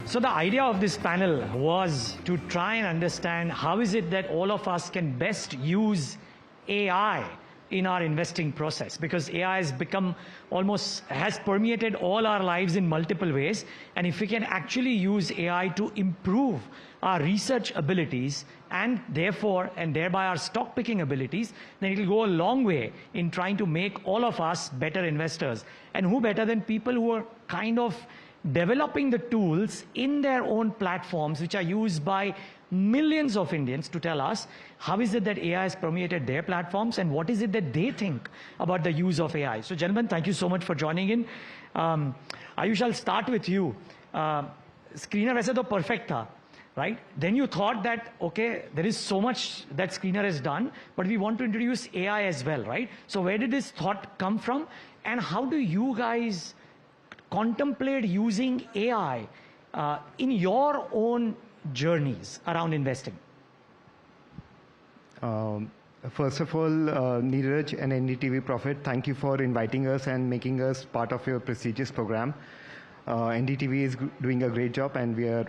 So the idea of this panel was to try and understand how is it that all of us can best use AI in our investing process, because AI has become has permeated all our lives in multiple ways. And if we can actually use AI to improve our research abilities and thereby our stock picking abilities, then it will go a long way in trying to make all of us better investors. And who better than people who are kind of developing the tools in their own platforms, which are used by millions of Indians, to tell us how is it that AI has permeated their platforms and what is it that they think about the use of AI. So gentlemen, thank you so much for joining in. Ayush, I'll start with you. Screener वैसे तो perfect था, right? Then you thought that, okay, there is so much that Screener has done, but we want to introduce AI as well, right? So where did this thought come from? And how do you guys contemplate using AI in your own journeys around investing? First of all, Neeraj and NDTV Profit, thank you for inviting us and making us part of your prestigious program. NDTV is doing a great job, and we are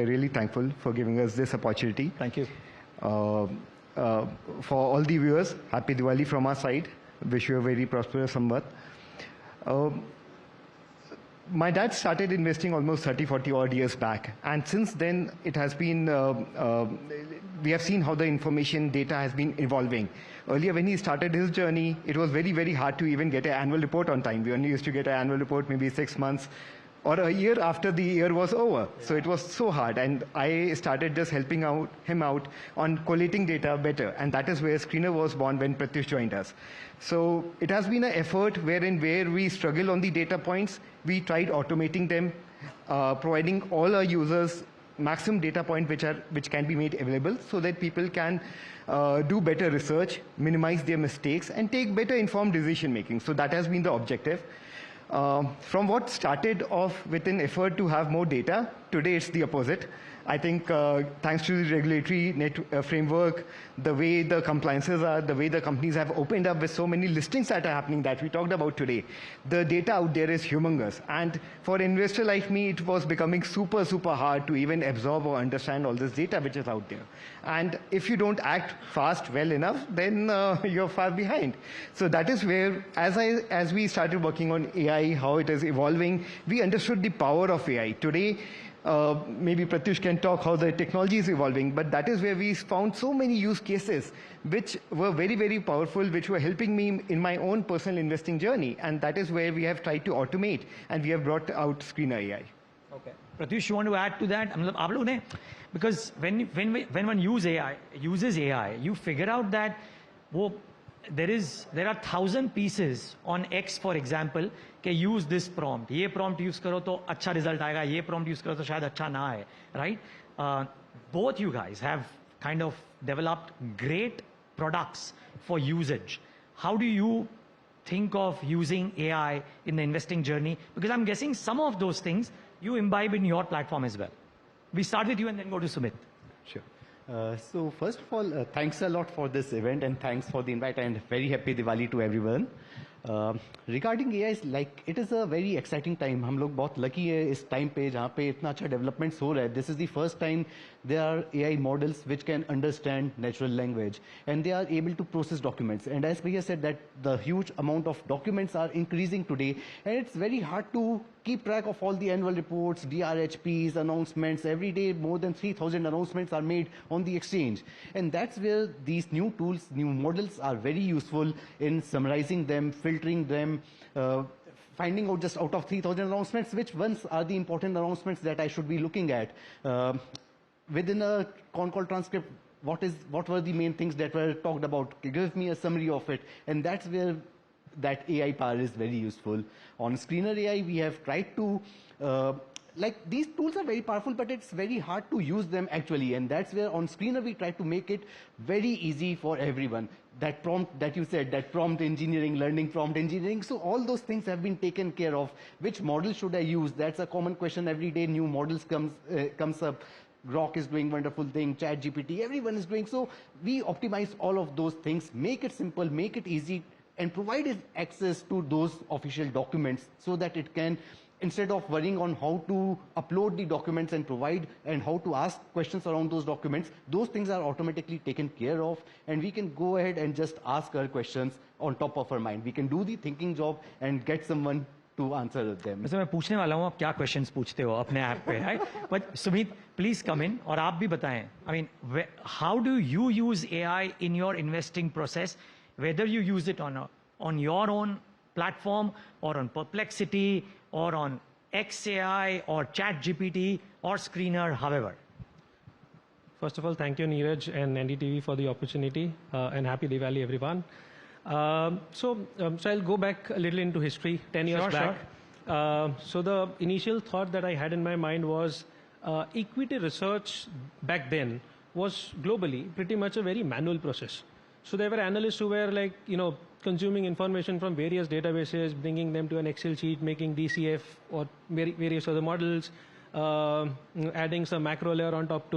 really thankful for giving us this opportunity. Thank you. For all the viewers, Happy Diwali from our side. Wish you a very prosperous Samvat. My dad started investing almost 30-40 odd years back, and since then it has been, we have seen how the information data has been evolving. Earlier when he started his journey, it was very, very hard to even get an annual report on time. We only used to get an annual report maybe 6 months or a year after the year was over. So it was so hard, and I started just helping him out on collating data better, and that is where Screener was born when Pratyush joined us. So it has been an effort where we struggle on the data points, we tried automating them, providing all our users maximum data point which can be made available so that people can do better research, minimize their mistakes, and take better informed decision making. So that has been the objective. From what started off with an effort to have more data, today it's the opposite. I think thanks to the regulatory framework, the way the compliances are, the way the companies have opened up with so many listings that are happening that we talked about today, the data out there is humongous. And for an investor like me, it was becoming super, super hard to even absorb or understand all this data which is out there. And if you don't act fast well enough, then you're far behind. So that is where, as we started working on AI, how it is evolving, we understood the power of AI. Today, maybe Pratyush can talk how the technology is evolving, but that is where we found so many use cases which were very, very powerful, which were helping me in my own personal investing journey. And that is where we have tried to automate, and we have brought out Screener AI. Okay. Pratyush, you want to add to that? Because when one uses AI, you figure out that there are 1,000 pieces on X, for example, कि use this prompt. ये prompt use करो तो अच्छा result आएगा. ये prompt use करो तो शायद अच्छा ना आए. Right? Both you guys have kind of developed great products for usage. How do you think of using AI in the investing journey? Because I'm guessing some of those things you imbibe in your platform as well. We start with you and then go to Sumit. Sure. So first of all, thanks a lot for this event, and thanks for the invite, and very happy Diwali to everyone. Regarding AI, like it is a very exciting time. हम लोग बहुत lucky है इस time पे जहाँ पे इतना अच्छा developments हो रहा है. This is the first time there are AI models which can understand natural language, and they are able to process documents. And as Priya said, that the huge amount of documents are increasing today, and it's very hard to keep track of all the annual reports, DRHPs, announcements. Every day more than 3,000 announcements are made on the exchange. And that's where these new tools, new models are very useful in summarizing them, filtering them, finding out just out of 3,000 announcements, which ones are the important announcements that I should be looking at. Within a con call transcript, what were the main things that were talked about? Give me a summary of it. And that's where that AI power is very useful. On Screener AI, we have tried to, like these tools are very powerful, but it's very hard to use them actually. And that's where on Screener, we try to make it very easy for everyone. That prompt that you said, that prompt engineering, learning prompt engineering. So all those things have been taken care of. Which model should I use? That's a common question every day. New models comes up. Grok is doing wonderful thing, ChatGPT, everyone is doing. So we optimize all of those things, make it simple, make it easy, and provide access to those official documents so that it can instead of worrying on how to upload the documents and provide and how to ask questions around those documents, those things are automatically taken care of, and we can go ahead and just ask our questions on top of our mind. We can do the thinking job and get someone to answer them. वैसे मैं पूछने वाला हूँ आप क्या questions पूछते हो अपने ऐप पे, right? But Sumit please come in और आप भी बताएं. I mean, how do you use AI in your investing process, whether you use it on your own platform or on Perplexity or on XAI or ChatGPT or Screener, however. First of all, thank you, Neeraj and NDTV for the opportunity, and happy Diwali, everyone. So I'll go back a little into history, 10 years back. So the initial thought that I had in my mind was equity research back then was globally pretty much a very manual process. So there were analysts who were like, consuming information from various databases, bringing them to an Excel sheet, making DCF or various other models, adding some macro layer on top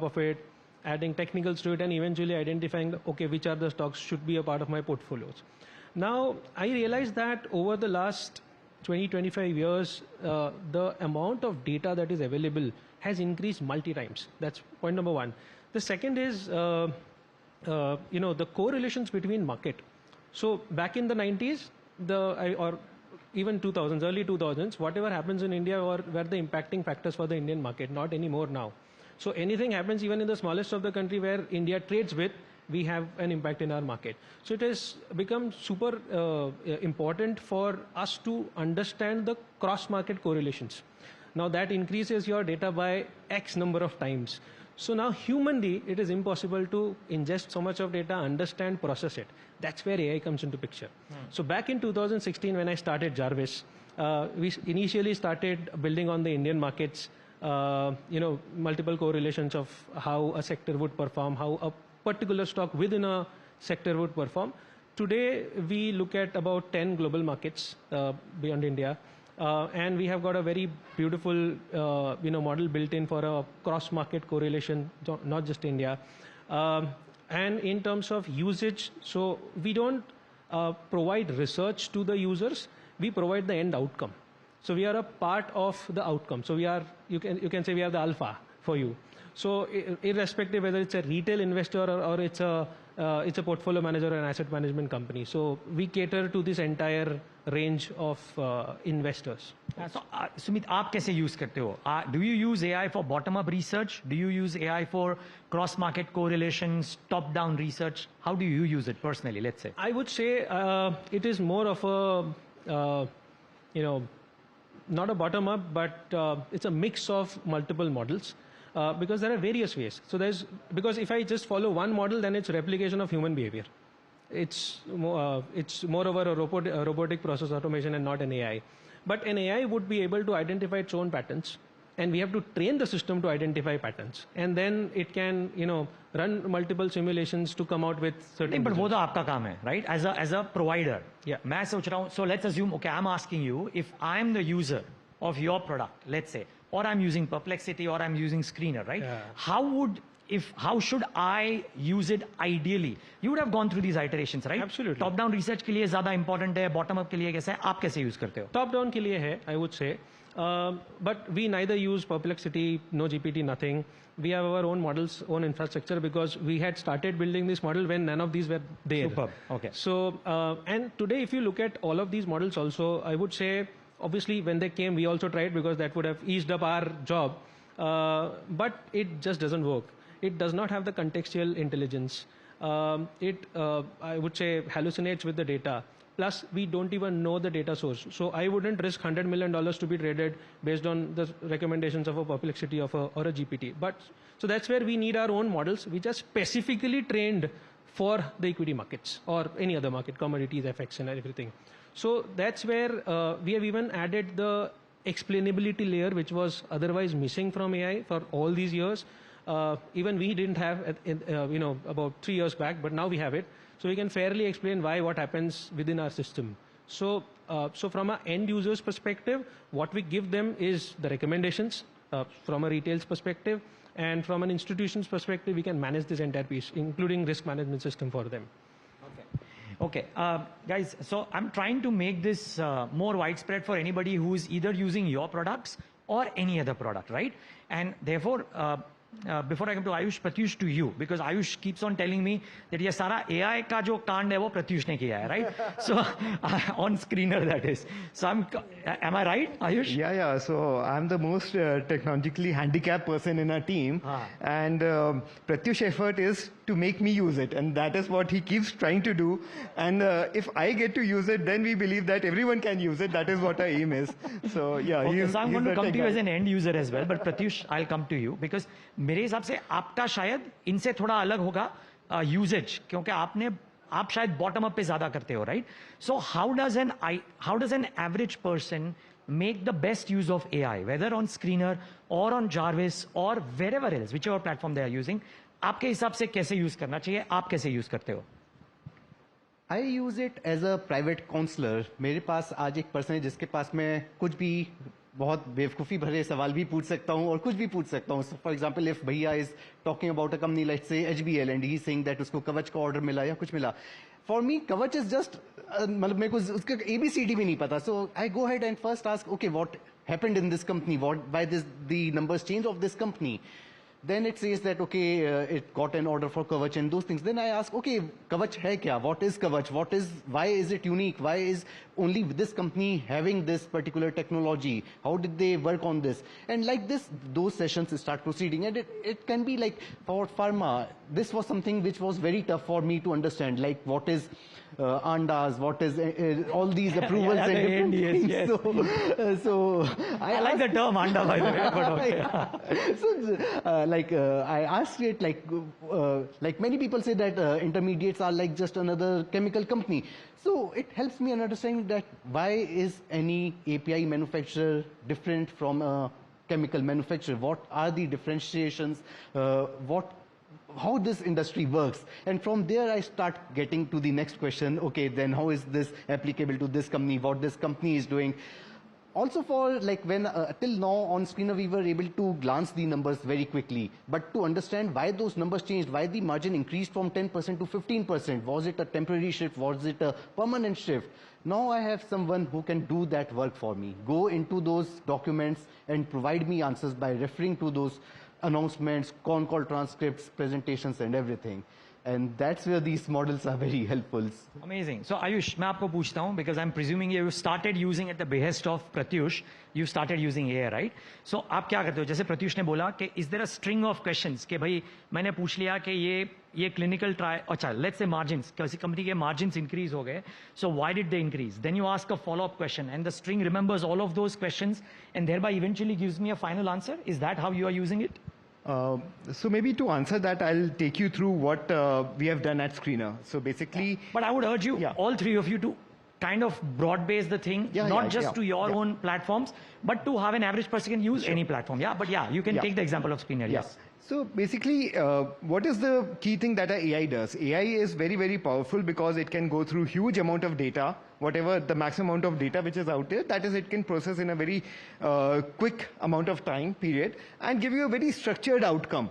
of it, adding technicals to it, and eventually identifying, okay, which are the stocks should be a part of my portfolios. Now, I realized that over the last 20-25 years, the amount of data that is available has increased multi-times. That's point number one. The second is, the correlations between market. So back in the 90s, or even 2000s, early 2000s, whatever happens in India were the impacting factors for the Indian market, not anymore now. So anything happens even in the smallest of the country where India trades with, we have an impact in our market. So it has become super important for us to understand the cross-market correlations. Now that increases your data by X number of times. So now humanly, it is impossible to ingest so much of data, understand, process it. That's where AI comes into picture. So back in 2016, when I started Jarvis, we initially started building on the Indian markets, multiple correlations of how a sector would perform, how a particular stock within a sector would perform. Today, we look at about 10 global markets beyond India. And we have got a very beautiful, model built in for a cross-market correlation, not just India. And in terms of usage, so we don't provide research to the users. We provide the end outcome. So we are a part of the outcome. So we are, you can say we are the alpha for you. So irrespective whether it's a retail investor or it's a portfolio manager or an asset management company. So we cater to this entire range of investors. So Sumit, आप कैसे use करते हो? Do you use AI for bottom-up research? Do you use AI for cross-market correlations, top-down research? How do you use it personally, let's say? I would say it is more of a, not a bottom-up, but it's a mix of multiple models. Because there are various ways. So because if I just follow one model, then it's replication of human behavior. It's more over a robotic process automation and not an AI. But an AI would be able to identify its own patterns, and we have to train the system to identify patterns. And then it can, run multiple simulations to come out with certain. But वो तो आपका काम है, right? As a provider. Yeah. मैं सोच रहा हूँ. So let's assume, okay, I'm asking you, if I'm the user of your product, let's say, or I'm using Perplexity or I'm using Screener, right? Yeah. How should I use it ideally? You would have gone through these iterations, right? Absolutely. Top down research के लिए ज़्यादा important है, bottom up के लिए कैसा है? आप कैसे use करते हो? Top down के लिए है, I would say. But we neither use Perplexity, no GPT, nothing. We have our own models, own infrastructure, because we had started building this model when none of these were there. Superb. Okay. So, and today if you look at all of these models also, I would say, obviously, when they came, we also tried because that would have eased up our job. But it just doesn't work. It does not have the contextual intelligence. I would say, hallucinates with the data. Plus, we don't even know the data source. So I wouldn't risk $100 million to be traded based on the recommendations of a Perplexity or a GPT. But so that's where we need our own models, which are specifically trained for the equity markets or any other market, commodities, FX, and everything. So that's where we have even added the explainability layer, which was otherwise missing from AI for all these years. Even we didn't have, about 3 years back, but now we have it. So we can fairly explain what happens within our system. So, from an end user's perspective, what we give them is the recommendations from a retail's perspective, and from an institution's perspective, we can manage this entire piece, including risk management system for them. Okay. Okay, guys, so I'm trying to make this more widespread for anybody who is either using your products or any other product, right? And therefore, before I come to Ayush, Pratyush to you, because Ayush keeps on telling me that ये सारा AI का जो कांड है वो प्रत्युष ने किया है, right? So on screener that is. So am I right, Ayush? Yeah. So I'm the most technologically handicapped person in our team, and Pratyush's effort is to make me use it, and that is what he keeps trying to do. And if I get to use it, then we believe that everyone can use it. That is what our aim is. So yeah, Okay, so I'm going to the come tech to you guy. as an end user as well, but Pratyush, I'll come to you because मेरे हिसाब से आपका शायद इनसे थोड़ा अलग होगा usage, क्योंकि आप शायद बॉटम अप पे ज्यादा करते हो, right? So how does an average person make the best use of AI, whether on Screener or on Jarvis or wherever else, whichever platform they are using, आपके हिसाब से कैसे यूज करना चाहिए, आप कैसे यूज करते हो? I use it as a private counselor. मेरे पास आज एक पर्सन है जिसके पास मैं कुछ भी बहुत बेवकूफ़ी भरे सवाल भी पूछ सकता हूँ और कुछ भी पूछ सकता हूँ. फॉर एग्जाम्पल इफ भैया is talking about a company like से HBL and he saying that उसको कवच का ऑर्डर मिला या कुछ मिला. फॉर मी कवच इज जस्ट मतलब मेरे को उसका ABCD भी नहीं पता. So I go head and first ask okay what happened in this company, what why this the numbers change of this company. Then it says that, okay, it got an order for Kavach and those things. Then I ask, okay, Kavach hai kya? What is Kavach? Why is it unique? Why is only this company having this particular technology? How did they work on this? And like this, those sessions start proceeding. And it can be like for pharma, this was something which was very tough for me to understand. Like what is ANDAs, what is all these approvals Yeah, and the different ANDAs, things. yes. So I like the term ANDA, by the way, but okay. So, I asked it like many people say that intermediates are like just another chemical company. So it helps me in understanding that why is any API manufacturer different from a chemical manufacturer? What are the differentiations? How this industry works, and from there I start getting to the next question. Okay, then how is this applicable to this company? What this company is doing? Also for like when till now on Screener we were able to glance the numbers very quickly, but to understand why those numbers changed, why the margin increased from 10% to 15%, was it a temporary shift, was it a permanent shift? Now I have someone who can do that work for me, go into those documents and provide me answers by referring to those announcements, con call transcripts, presentations and everything. And that's where these models are very helpful. Amazing. So Ayush, मैं आपको पूछता हूँ because I'm presuming you started using at the behest of Pratyush. You started using AI, right? So आप क्या करते हो? जैसे प्रत्युष ने बोला कि is there a string of questions कि भाई मैंने पूछ लिया कि ये clinical trial, अच्छा let's say margins, किसी company के margins increase हो गए, so why did they increase? Then you ask a follow-up question and the string remembers all of those questions and thereby eventually gives me a final answer. Is that how you are using it? So maybe to answer that, I'll take you through what we have done at Screener. So basically, but I would urge you, all three of you, to kind of broad base the thing, not just to your own platforms, but to have an average person can use any platform. Yeah, but you can take the example of Screener. Yes. So basically, what is the key thing that our AI does? AI is very, very powerful because it can go through huge amount of data, whatever the maximum amount of data which is out there, that is it can process in a very quick amount of time period and give you a very structured outcome.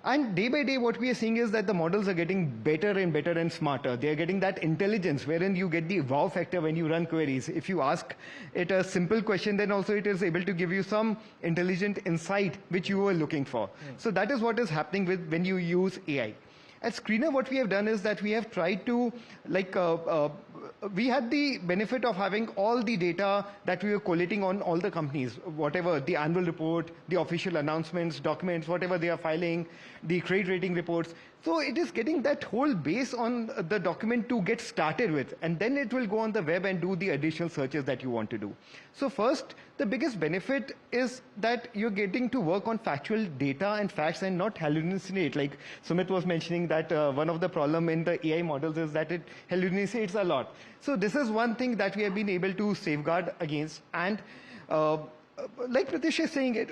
And day by day, what we are seeing is that the models are getting better and smarter. They are getting that intelligence wherein you get the wow factor when you run queries. If you ask it a simple question, then also it is able to give you some intelligent insight which you were looking for. So that is what is happening when you use AI. At Screener, what we have done is that we have tried to, we had the benefit of having all the data that we were collating on all the companies, whatever, the annual report, the official announcements, documents, whatever they are filing, the credit rating reports. So it is getting that whole base on the document to get started with, and then it will go on the web and do the additional searches that you want to do. So first, the biggest benefit is that you're getting to work on factual data and facts and not hallucinate. Like Sumit was mentioning that one of the problem in the AI models is that it hallucinates a lot. So this is one thing that we have been able to safeguard against. And like Pratish is saying,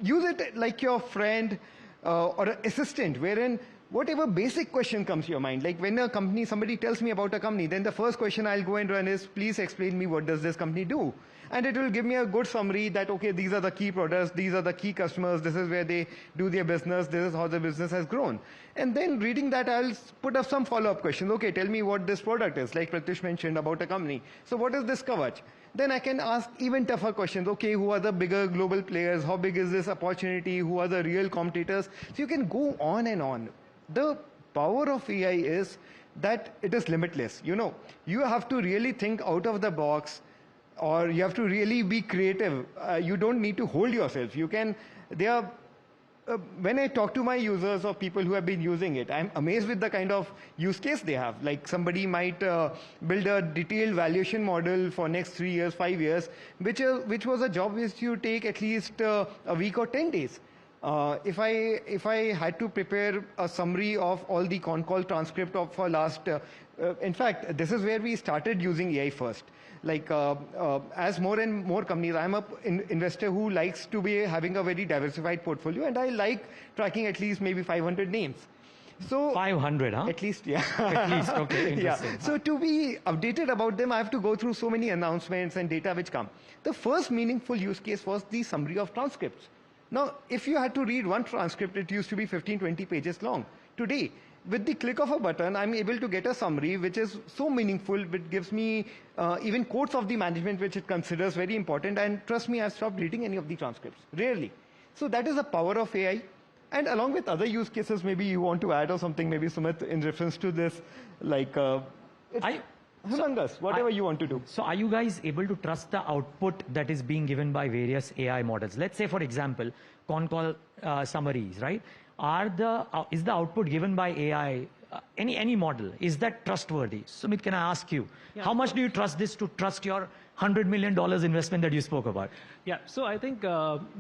use it like your friend or an assistant, wherein whatever basic question comes to your mind, like when a company, somebody tells me about a company, then the first question I'll go and run is, please explain me what does this company do? and it will give me a good summary that, okay, these are the key products, these are the key customers, this is where they do their business, this is how the business has grown. And then reading that, I'll put up some follow-up questions. Okay, tell me what this product is, like Pratyush mentioned about a company. So what is this Kavach? Then I can ask even tougher questions. Okay, who are the bigger global players? How big is this opportunity? Who are the real competitors? So you can go on and on. The power of AI is that it is limitless. You know, you have to really think out of the box, or you have to really be creative. You don't need to hold yourself. You can, when I talk to my users or people who have been using it, I'm amazed with the kind of use case they have. Like somebody might build a detailed valuation model for next 3 years, 5 years, which was a job which you take at least a week or 10 days. If I had to prepare a summary of all the con call transcript of for last, in fact, this is where we started using AI first. Like as more and more companies, I'm an investor who likes to be having a very diversified portfolio, and I like tracking at least maybe 500 names. So 500, huh? At least, yeah. At least, okay, interesting. Yeah. So to be updated about them, I have to go through so many announcements and data which come. The first meaningful use case was the summary of transcripts. Now, if you had to read one transcript, it used to be 15, 20 pages long. Today, with the click of a button, I'm able to get a summary which is so meaningful, which gives me even quotes of the management which it considers very important. And trust me, I've stopped reading any of the transcripts. Rarely. So that is the power of AI. And along with other use cases, maybe you want to add or something, maybe Sumit, in reference to this, like, humongous, whatever you want to do. So are you guys able to trust the output that is being given by various AI models? Let's say, for example, con call summaries, right? Is the output given by AI, any model, is that trustworthy? Sumit, can I ask you, how much do you trust this to trust your $100 million investment that you spoke about? Yeah, so I think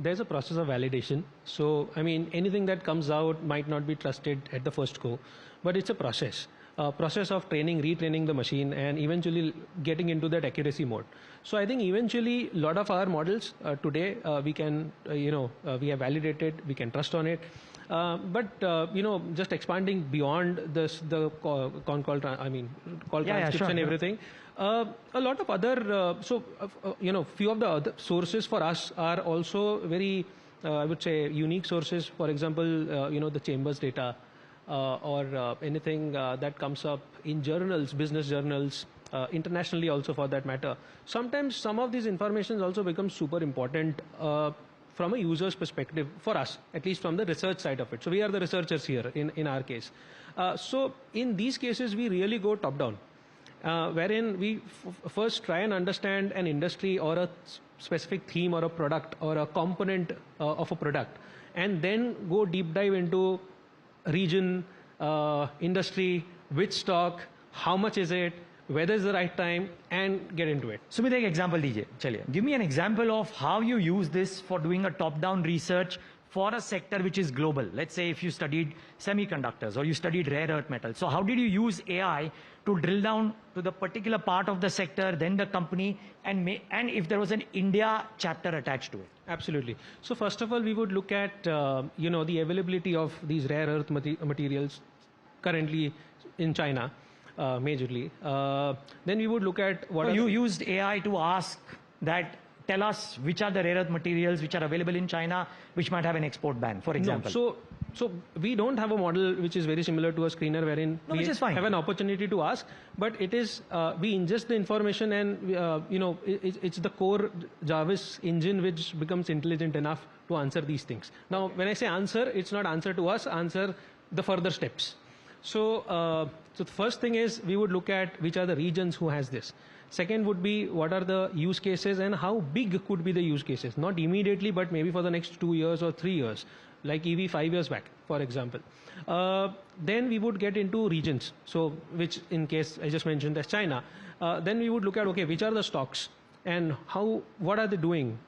there's a process of validation. So, I mean, anything that comes out might not be trusted at the first go, but it's a process. Process of training, retraining the machine, and eventually getting into that accuracy mode. So I think eventually a lot of our models today we can, we have validated, we can trust on it. Just expanding beyond this, the call transcripts sure, and everything. A lot of other, few of the other sources for us are also very, I would say, unique sources. For example, the Chambers data. Or anything that comes up in journals, business journals, internationally also for that matter. Sometimes some of these information also becomes super important from a user's perspective for us, at least from the research side of it. So we are the researchers here in our case. So in these cases, we really go top down, wherein we first try and understand an industry or a specific theme or a product or a component of a product, and then go deep dive into region, industry, which stock, how much is it, whether it's the right time, and get into it. Sumit, एक example दीजिए. चलिए. Give me an example of how you use this for doing a top-down research for a sector which is global. Let's say if you studied semiconductors or you studied rare earth metals. So how did you use AI to drill down to the particular part of the sector, then the company, and if there was an India chapter attached to it? Absolutely. So first of all, we would look at, the availability of these rare earth materials currently in China, majorly. Then we would look at what you used AI to ask that, tell us which are the rare earth materials which are available in China, which might have an export ban, for example. No, so we don't have a model which is very similar to a screener wherein we have an opportunity to ask, but it is, we ingest the information and, it's the core Jarvis engine which becomes intelligent enough to answer these things. Now, when I say answer, it's not answer to us, answer the further steps. So the first thing is we would look at which are the regions who has this. Second would be what are the use cases and how big could be the use cases. Not immediately, but maybe for the next 2 years or 3 years, like EV 5 years back, for example. Then we would get into regions. So which in case I just mentioned as China. Then we would look at, okay, which are the stocks and what are they doing?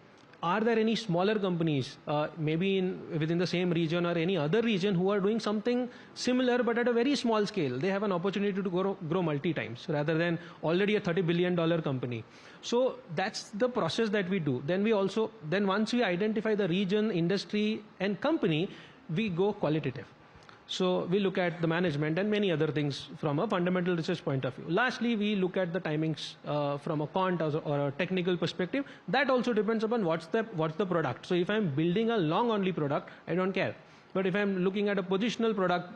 Are there any smaller companies, maybe within the same region or any other region who are doing something similar but at a very small scale? They have an opportunity to grow multi-times rather than already a $30 billion company. So that's the process that we do. Then once we identify the region, industry and company, we go qualitative. So we look at the management and many other things from a fundamental research point of view. Lastly, we look at the timings from a quant or a technical perspective. That also depends upon what's the product. So if I'm building a long only product, I don't care. But if I'm looking at a positional product,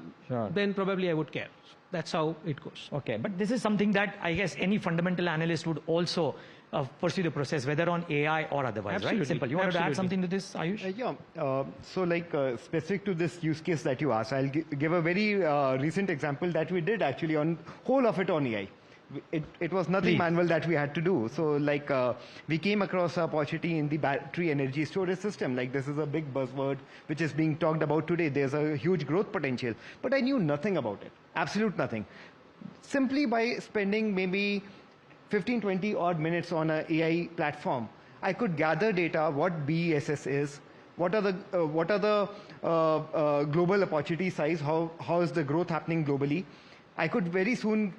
then probably I would care. That's how it goes. Okay, but this is something that I guess any fundamental analyst would also pursue the process, whether on AI or otherwise, Absolutely. right? Simple. You want to add Absolutely. something to this, Ayush? So like specific to this use case that you asked, I'll give a very recent example that we did actually on whole of it on AI. It was nothing Please. manual that we had to do. So like we came across an opportunity in the battery energy storage system. Like this is a big buzzword which is being talked about today. There's a huge growth potential, but I knew nothing about it. Absolute nothing. Simply by spending maybe 15, 20 odd minutes on an AI platform, I could gather data, what BESS is, what are the global opportunity size, how is the growth happening globally. I could very soon,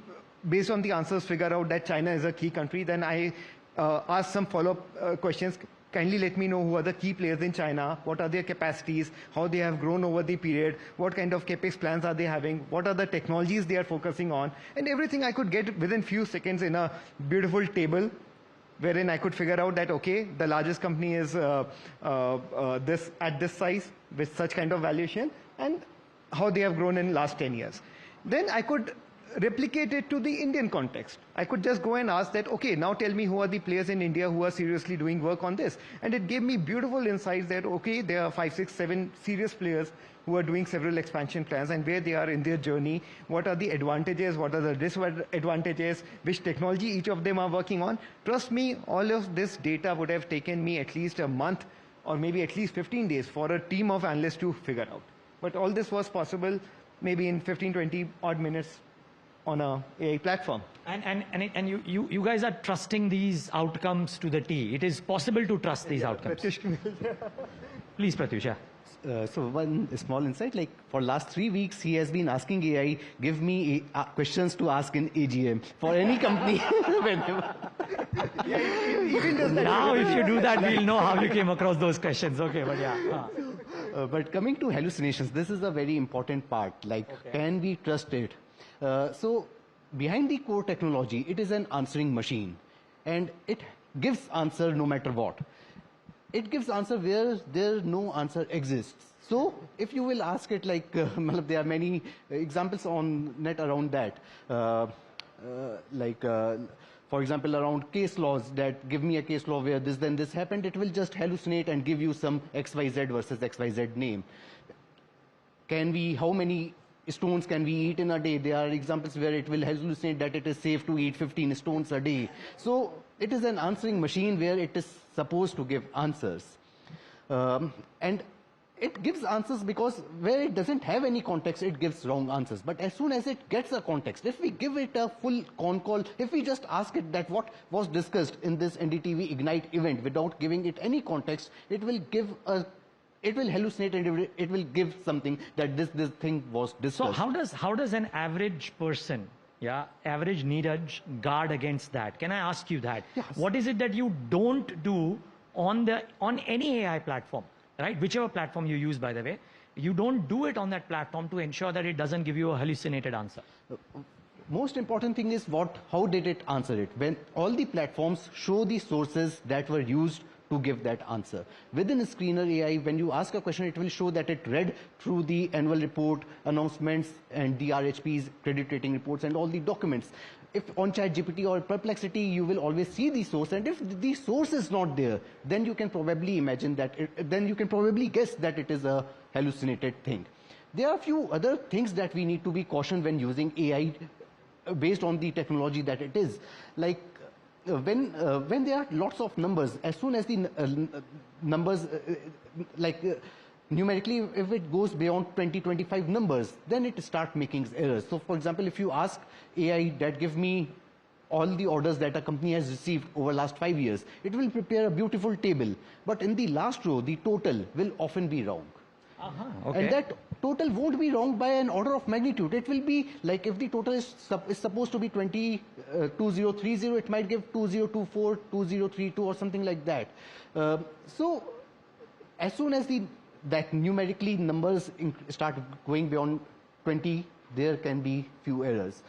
based on the answers, figure out that China is a key country. Then I asked some follow-up questions. Kindly let me know who are the key players in China, what are their capacities, how they have grown over the period, what kind of capex plans are they having, what are the technologies they are focusing on, and everything I could get within few seconds in a beautiful table, wherein I could figure out that, okay, the largest company is this at this size with such kind of valuation, and how they have grown in last 10 years. Then I could replicate it to the Indian context. I could just go and ask that, okay, now tell me who are the players in India who are seriously doing work on this. And it gave me beautiful insights that, okay, there are 5, 6, 7 serious players who are doing several expansion plans and where they are in their journey, what are the advantages, what are the disadvantages, which technology each of them are working on. Trust me, all of this data would have taken me at least a month or maybe at least 15 days for a team of analysts to figure out. But all this was possible maybe in 15, 20 odd minutes on a AI platform. And you guys are trusting these outcomes to the T. It is possible to trust these outcomes. Please, Pratyush. Yeah. So one small insight, like for last 3 weeks, he has been asking AI, give me questions to ask in AGM for any company. Whenever. Now, if you do that, we'll know how you came across those questions. Okay, but yeah. But coming to hallucinations, this is a very important part. Like, can we trust it? So behind the core technology, it is an answering machine, and it gives answer no matter what. It gives answer where there no answer exists. So if you will ask it, like there are many examples on net around that, for example, around case laws, that give me a case law where this then this happened, it will just hallucinate and give you some XYZ versus XYZ name. How many stones can we eat in a day? There are examples where it will hallucinate that it is safe to eat 15 stones a day. So it is an answering machine where it is supposed to give answers. And it gives answers because where it doesn't have any context, it gives wrong answers. But as soon as it gets a context, if we give it a full con call, if we just ask it that what was discussed in this NDTV Ignite event without giving it any context, it will hallucinate and it will give something that this thing was discussed. So how does an average person, average Neeraj, guard against that? Can I ask you that? Yes. What is it that you don't do on any AI platform, right? Whichever platform you use, by the way, you don't do it on that platform to ensure that it doesn't give you a hallucinated answer. Most important thing is how did it answer it? When all the platforms show the sources that were used to give that answer. Within Screener AI, when you ask a question, it will show that it read through the annual report, announcements, and the RHPs, credit rating reports, and all the documents. If on ChatGPT or Perplexity, you will always see the source, and if the source is not there, then you can probably imagine that, then you can probably guess that it is a hallucinated thing. There are a few other things that we need to be cautioned when using AI based on the technology that it is. Like, when there are lots of numbers, as soon as the numbers, numerically, if it goes beyond 20, 25 numbers, then it starts making errors. So, for example, if you ask AI that give me all the orders that a company has received over last 5 years, it will prepare a beautiful table. But in the last row, the total will often be wrong. Okay. And that total won't be wrong by an order of magnitude. It will be like if the total is supposed to be 2030, it might give 2024, 2032 or something like that. So as soon as that numerically numbers start going beyond 20, there can be few errors.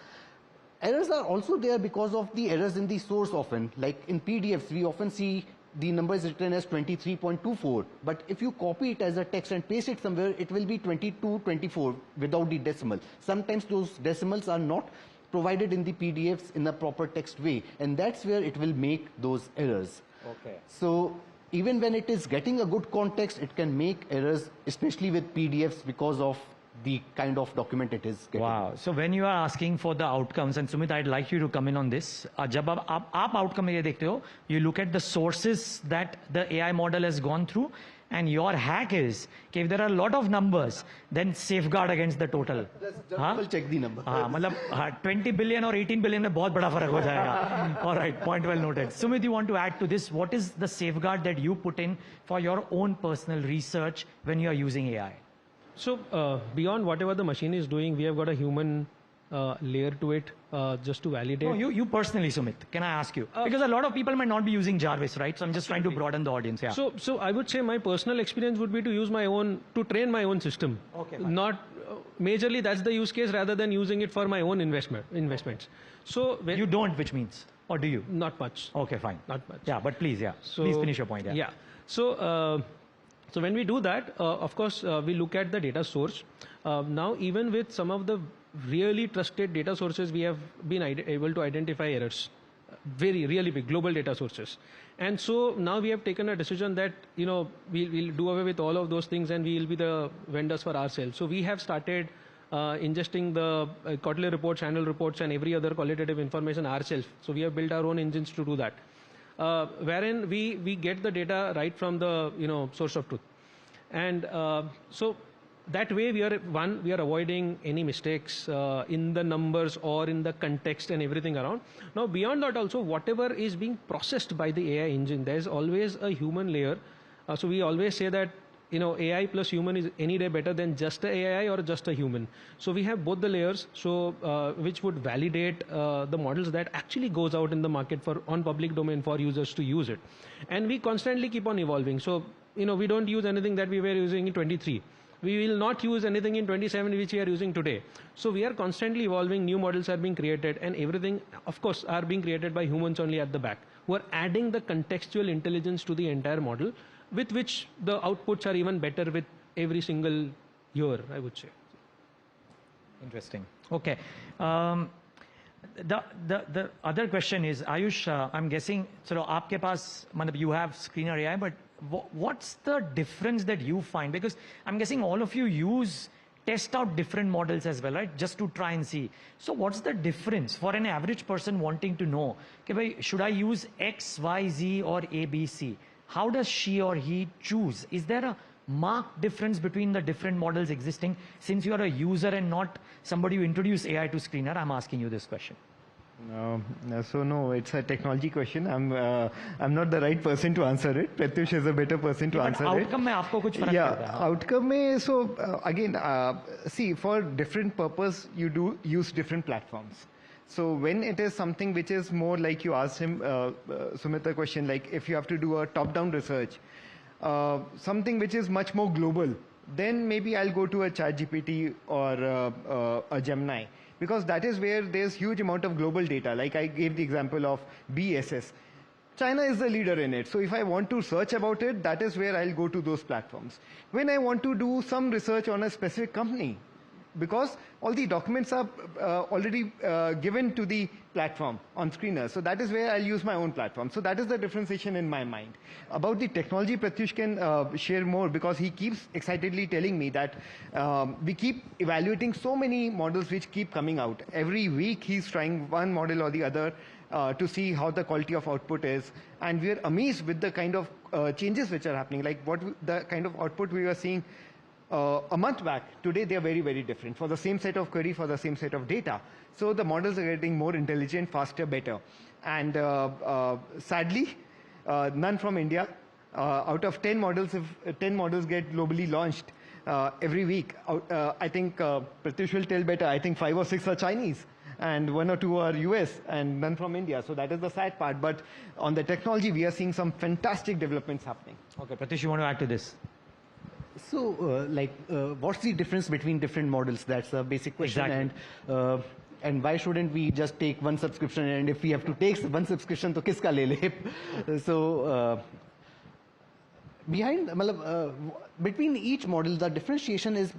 Errors are also there because of the errors in the source often. Like in PDFs, we often see the number is written as 23.24. But if you copy it as a text and paste it somewhere, it will be 22.24 without the decimal. Sometimes those decimals are not provided in the PDFs in a proper text way. And that's where it will make those errors. Okay. So even when it is getting a good context, it can make errors, especially with PDFs because of the kind of document it is getting. Wow. So when you are asking for the outcomes, and Sumit, I'd like you to come in on this. जब आप outcome ये देखते हो, you look at the sources that the AI model has gone through, and your hack is कि if there are a lot of numbers, then safeguard against the total. Just double check the number. हाँ, मतलब 20 billion or 18 billion में बहुत बड़ा फर्क हो जाएगा. All right, point well noted. Sumit, you want to add to this? What is the safeguard that you put in for your own personal research when you are using AI? So beyond whatever the machine is doing, we have got a human layer to it just to validate. No, you personally, Sumit, can I ask you? Because a lot of people might not be using Jarvis, right? So I'm just trying to broaden the audience. Yeah. So I would say my personal experience would be to use my own, to train my own system. Okay, fine. Not majorly that's the use case rather than using it for my own investments. So when You don't, which means, or do you? not much. Okay, fine. Not much. Yeah, but please, please finish your point. Yeah. So when we do that, of course, we look at the data source. Now, even with some of the really trusted data sources, we have been able to identify errors. Really big global data sources. And so now we have taken a decision that, we'll do away with all of those things and we will be the vendors for ourselves. So we have started ingesting the quarterly reports, annual reports, and every other qualitative information ourselves. So we have built our own engines to do that. Wherein we get the data right from the source of truth, and so that way we are avoiding any mistakes in the numbers or in the context and everything around. Now beyond that also, whatever is being processed by the AI engine, there is always a human layer. So we always say that AI plus human is any day better than just a AI or just a human. So we have both the layers, so which would validate the models that actually goes out in the market on public domain for users to use it. And we constantly keep on evolving. So we don't use anything that we were using in 23. We will not use anything in 27 which we are using today. So we are constantly evolving, new models are being created, and everything, of course, are being created by humans only at the back, who are adding the contextual intelligence to the entire model, with which the outputs are even better with every single year, I would say. Interesting. Okay. The other question is, Ayush, I'm guessing, so aapke paas, you have screener AI, but what's the difference that you find? Because I'm guessing all of you test out different models as well, right? Just to try and see. So what's the difference for an average person wanting to know, okay, should I use X, Y, Z or A, B, C? How does she or he choose? Is there a marked difference between the different models existing? Since you are a user and not somebody who introduced AI to screener, I'm asking you this question. No, it's a technology question. I'm not the right person to answer it. Pratyush is a better person to answer it. Outcome में आपको कुछ फर्क Yeah, पड़ता है? outcome में, so again, see, for different purpose, you do use different platforms. So when it is something which is more like you asked him, Sumit, a question like if you have to do a top-down research, something which is much more global, then maybe I'll go to a ChatGPT or a Gemini, because that is where there's huge amount of global data. Like I gave the example of BSS. China is the leader in it. So if I want to search about it, that is where I'll go to those platforms. When I want to do some research on a specific company, because all the documents are already given to the platform on Screener. So that is where I'll use my own platform. So that is the differentiation in my mind. About the technology, Pratyush can share more, because he keeps excitedly telling me that we keep evaluating so many models which keep coming out. Every week he's trying one model or the other to see how the quality of output is. And we are amazed with the kind of changes which are happening, like the kind of output we were seeing a month back. Today they are very, very different for the same set of query, for the same set of data. So the models are getting more intelligent, faster, better. And sadly, none from India. Out of 10 models, if 10 models get globally launched every week, I think Pratyush will tell better. I think 5 or 6 are Chinese, and 1 or 2 are US, and none from India. So that is the sad part. But on the technology, we are seeing some fantastic developments happening. Okay, Pratyush, you want to add to this? What's the difference between different models? That's a basic question. Exactly. And why shouldn't we just take one subscription? And if we have to take one subscription, to kiska le le? So between each model, the differentiation is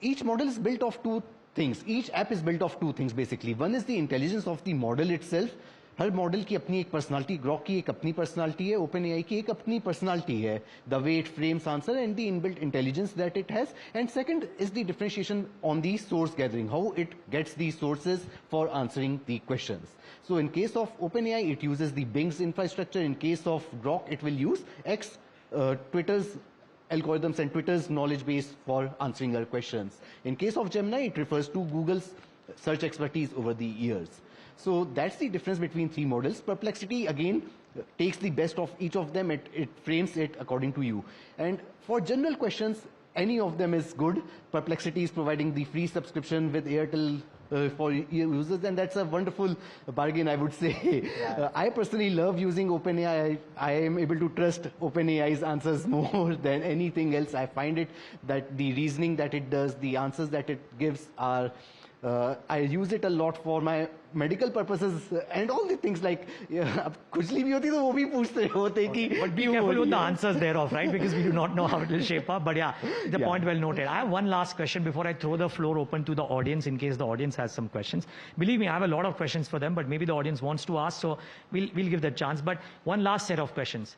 each model is built of two things. Each app is built of two things basically. One is the intelligence of the model itself. Her model की अपनी एक personality, Grok की एक अपनी personality है, open AI की एक अपनी पर्सनालिटी है, the way it frames answer and the inbuilt intelligence that it has. And second is the differentiation on the source gathering, how it gets the sources for answering the questions. So in case of OpenAI, it uses the Bing's infrastructure. In case of Grok, it will use X, Twitter's algorithms and Twitter's knowledge base for answering our questions. In case of Gemini, it refers to Google's search expertise over the years. So that's the difference between three models. Perplexity, again, takes the best of each of them. It frames it according to you. And for general questions, any of them is good. Perplexity is providing the free subscription with Airtel for users, and that's a wonderful bargain, I would say. Yeah. I personally love using OpenAI. I am able to trust OpenAI's answers more than anything else. I find it that the reasoning that it does, the answers that it gives are, I use it a lot for my medical purposes and all the things like, अब खुजली भी होती तो वो भी पूछते होते कि but be careful with the answers thereof, right? Because we do not know how it will shape up. But yeah, the point well noted. I have one last question before I throw the floor open to the audience in case the audience has some questions. Believe me, I have a lot of questions for them, but maybe the audience wants to ask, so we'll give that chance. But one last set of questions.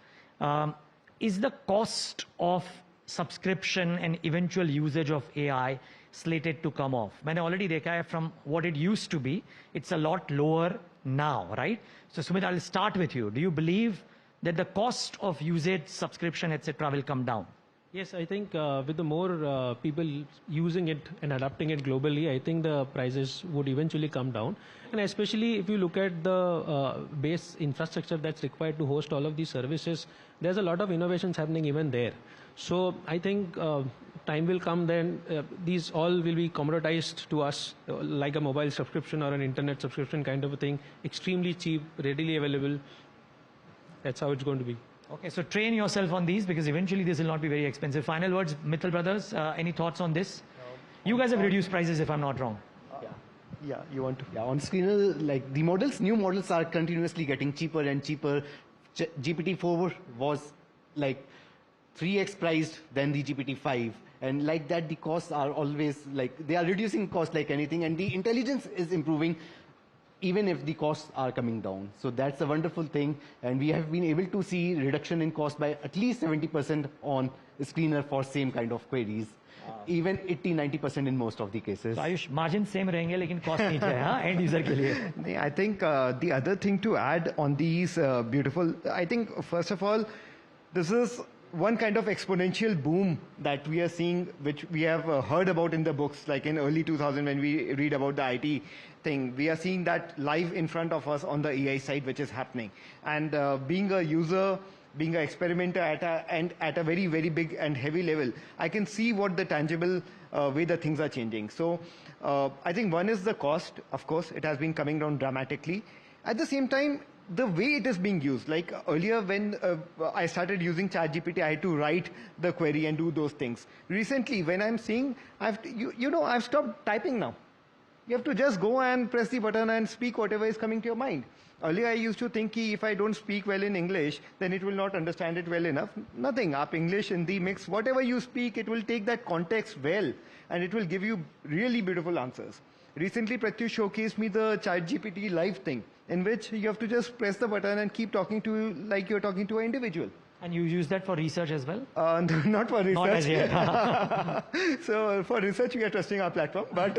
Is the cost of subscription and eventual usage of AI slated to come off? मैंने already देखा है from what it used to be, it's a lot lower now, right? So Sumit, I'll start with you. Do you believe that the cost of usage, subscription, etc. will come down? Yes, I think with the more people using it and adapting it globally, I think the prices would eventually come down. And especially if you look at the base infrastructure that's required to host all of these services, there's a lot of innovations happening even there. So I think time will come then these all will be commoditized to us like a mobile subscription or an internet subscription kind of a thing, extremely cheap, readily available. That's how it's going to be. Okay, so train yourself on these because eventually this will not be very expensive. Final words, Mittal brothers, any thoughts on this? You guys have reduced prices if I'm not wrong. Yeah, you want to? Yeah, on screen, like the models, new models are continuously getting cheaper and cheaper. GPT-4 was like 3x priced than the GPT-5. And like that, the costs are always like, they are reducing costs like anything. And the intelligence is improving even if the costs are coming down. So that's a wonderful thing. And we have been able to see reduction in cost by at least 70% on screener for same kind of queries. Even 80-90% in most of the cases. So Ayush, margin same रहेंगे लेकिन cost नीचे है, हाँ, end user के लिए. I think the other thing to add on these beautiful, I think first of all, this is one kind of exponential boom that we are seeing, which we have heard about in the books, like in early 2000 when we read about the IT thing. We are seeing that live in front of us on the AI side, which is happening. And being a user, being an experimenter at a very, very big and heavy level, I can see what the tangible way the things are changing. So I think one is the cost. Of course, it has been coming down dramatically. At the same time, the way it is being used, like earlier when I started using ChatGPT, I had to write the query and do those things. Recently, when I'm seeing, I've stopped typing now. You have to just go and press the button and speak whatever is coming to your mind. Earlier, I used to think if I don't speak well in English, then it will not understand it well enough. Nothing. Up English in the mix, whatever you speak, it will take that context well, and it will give you really beautiful answers. Recently, Pratyush showcased me the ChatGPT live thing, in which you have to just press the button and keep talking to like you're talking to an individual. And you use that for research as well? Not for research. Not as yet. So for research, we are trusting our platform. But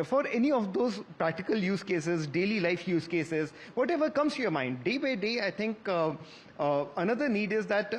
for any of those practical use cases, daily life use cases, whatever comes to your mind, day by day, I think another need is that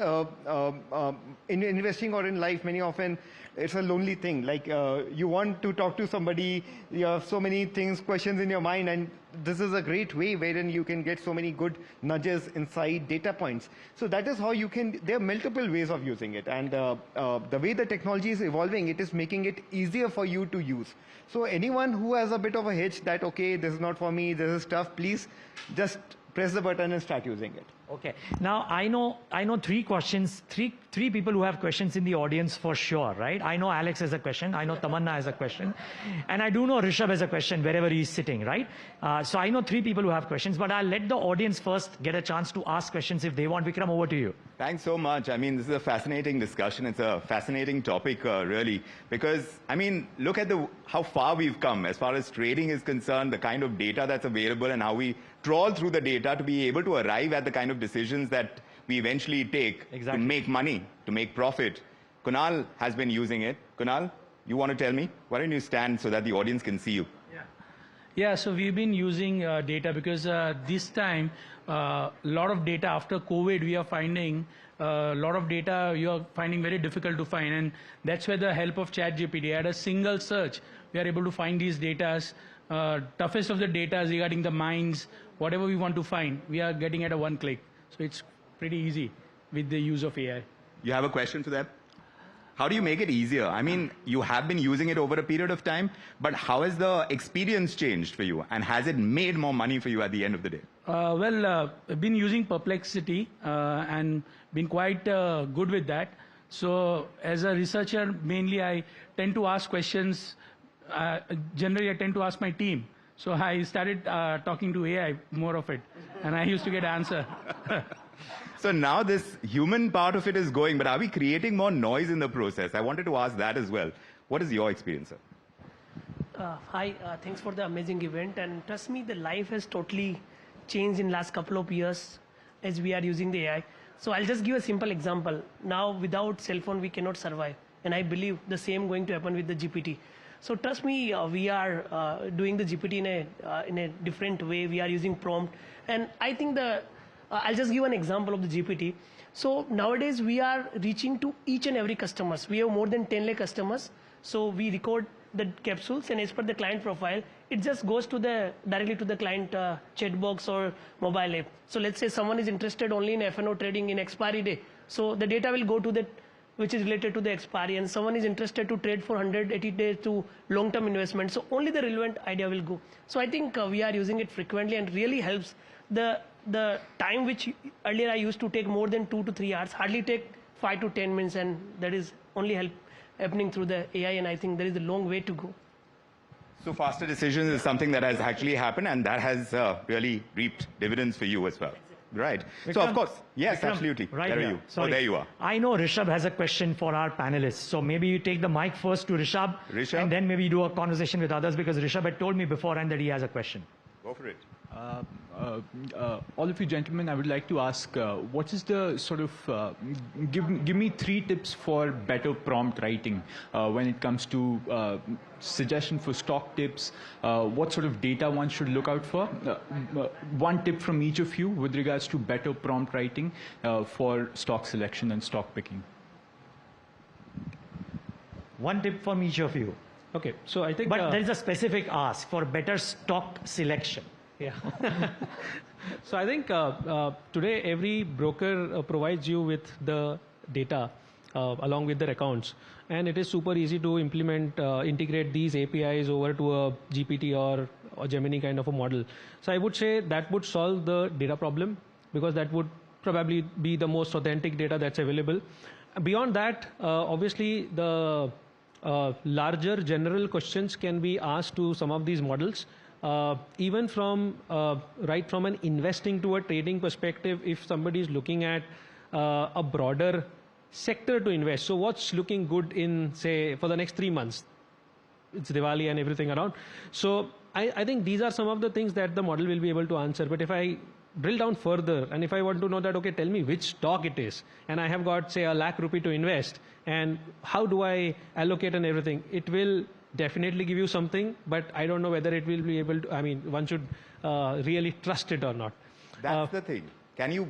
in investing or in life, many often it's a lonely thing. Like you want to talk to somebody, you have so many things, questions in your mind, and this is a great way wherein you can get so many good nudges, insight, data points. So that is how you can, there are multiple ways of using it. And the way the technology is evolving, it is making it easier for you to use. So anyone who has a bit of a hitch that, okay, this is not for me, this is tough, please just press the button and start using it. Okay. Now I know three questions, three people who have questions in the audience for sure, right? I know Alex has a question, I know Tamanna has a question, and I do know Rishabh has a question wherever he's sitting, right? So I know three people who have questions, but I'll let the audience first get a chance to ask questions if they want. Vikram, over to you. Thanks so much. I mean, this is a fascinating discussion. It's a fascinating topic, really, because, I mean, look at how far we've come as far as trading is concerned, the kind of data that's available and how we trawl through the data to be able to arrive at the kind of decisions that we eventually take to make money, to make profit. Kunal has been using it. Kunal, you want to tell me? Why don't you stand so that the audience can see you? Yeah, so we've been using data because this time, a lot of data after COVID, we are finding a lot of data you are finding very difficult to find. And that's where the help of ChatGPT, at a single search, we are able to find these data. Toughest of the data regarding the mines, whatever we want to find, we are getting at a one click. So it's pretty easy with the use of AI. You have a question for them? How do you make it easier? I mean, you have been using it over a period of time, but how has the experience changed for you? And has it made more money for you at the end of the day? I've been using Perplexity and been quite good with that. So as a researcher, mainly I tend to ask questions. Generally, I tend to ask my team. So I started talking to AI, more of it, and I used to get answer. So now this human part of it is going, but are we creating more noise in the process? I wanted to ask that as well. What is your experience, sir? Hi, thanks for the amazing event. And trust me, the life has totally changed in last couple of years as we are using the AI. So I'll just give a simple example. Now, without cell phone, we cannot survive. And I believe the same going to happen with the GPT. So trust me, we are doing the GPT in a different way. We are using prompt. And I think I'll just give an example of the GPT. So nowadays we are reaching to each and every customers. We have more than 10 lakh customers. So we record the capsules, and as per the client profile, it just goes to directly to the client chat box or mobile app. So let's say someone is interested only in F&O trading in expiry day. So the data will go to that which is related to the expiry, and someone is interested to trade for 180 days to long-term investment. So only the relevant idea will go. So I think we are using it frequently and really helps. The time which earlier I used to take more than 2 to 3 hours, hardly take 5 to 10 minutes, and that is only happening through the AI, and I think there is a long way to go. So faster decisions is something that has actually happened, and that has really reaped dividends for you as well. Right. Vikram, so of course, yes, Vikram, absolutely. Right Where are here. you? Sorry. Oh, there you are. I know Rishabh has a question for our panelists. So maybe you take the mic first to Rishabh, and then maybe do a conversation with others, because Rishabh had told me beforehand that he has a question. Go for it. All of you gentlemen, I would like to ask, what is the sort of, give me 3 tips for better prompt writing when it comes to suggestion for stock tips, what sort of data one should look out for. 1 tip from each of you with regards to better prompt writing for stock selection and stock picking. 1 tip from each of you. Okay, so I think... But there is a specific ask for better stock selection. Yeah. So I think today every broker provides you with the data along with their accounts, and it is super easy to implement, integrate these APIs over to a GPT or a Gemini kind of a model. So I would say that would solve the data problem, because that would probably be the most authentic data that's available. Beyond that, obviously the larger general questions can be asked to some of these models. Even from right from an investing to a trading perspective, if somebody is looking at a broader sector to invest, so what's looking good in, say, for the next 3 months? It's Diwali and everything around. So I think these are some of the things that the model will be able to answer. But if I drill down further, and if I want to know that, okay, tell me which stock it is, and I have got, say, ₹1,00,000 to invest, and how do I allocate and everything, it will definitely give you something, but I don't know whether it will be able to, I mean, one should really trust it or not. That's the thing. Can you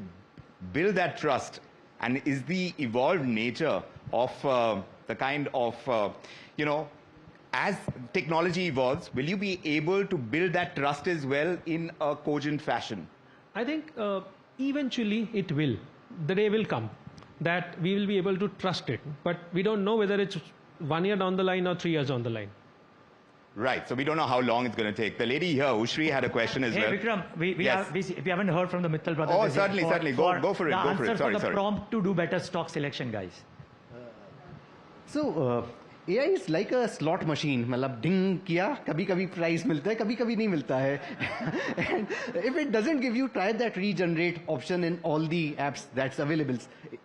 build that trust? And is the evolved nature of the kind of, as technology evolves, will you be able to build that trust as well in a cogent fashion? I think eventually it will. The day will come that we will be able to trust it, but we don't know whether it's 1 year down the line or 3 years down the line. Right. So we don't know how long it's going to take. The lady here, Ushri, had a question as Hey, well. Vikram, Yes. we haven't heard from the Mittal brothers. Oh, as yet certainly. Go for it. The Go for it. answer Sorry, for the sorry. prompt to do better stock selection, guys. So AI is like a slot machine. मतलब ding किया, कभी-कभी prize मिलता है, कभी-कभी नहीं मिलता है. And if it doesn't give you, try that regenerate option in all the apps that's available.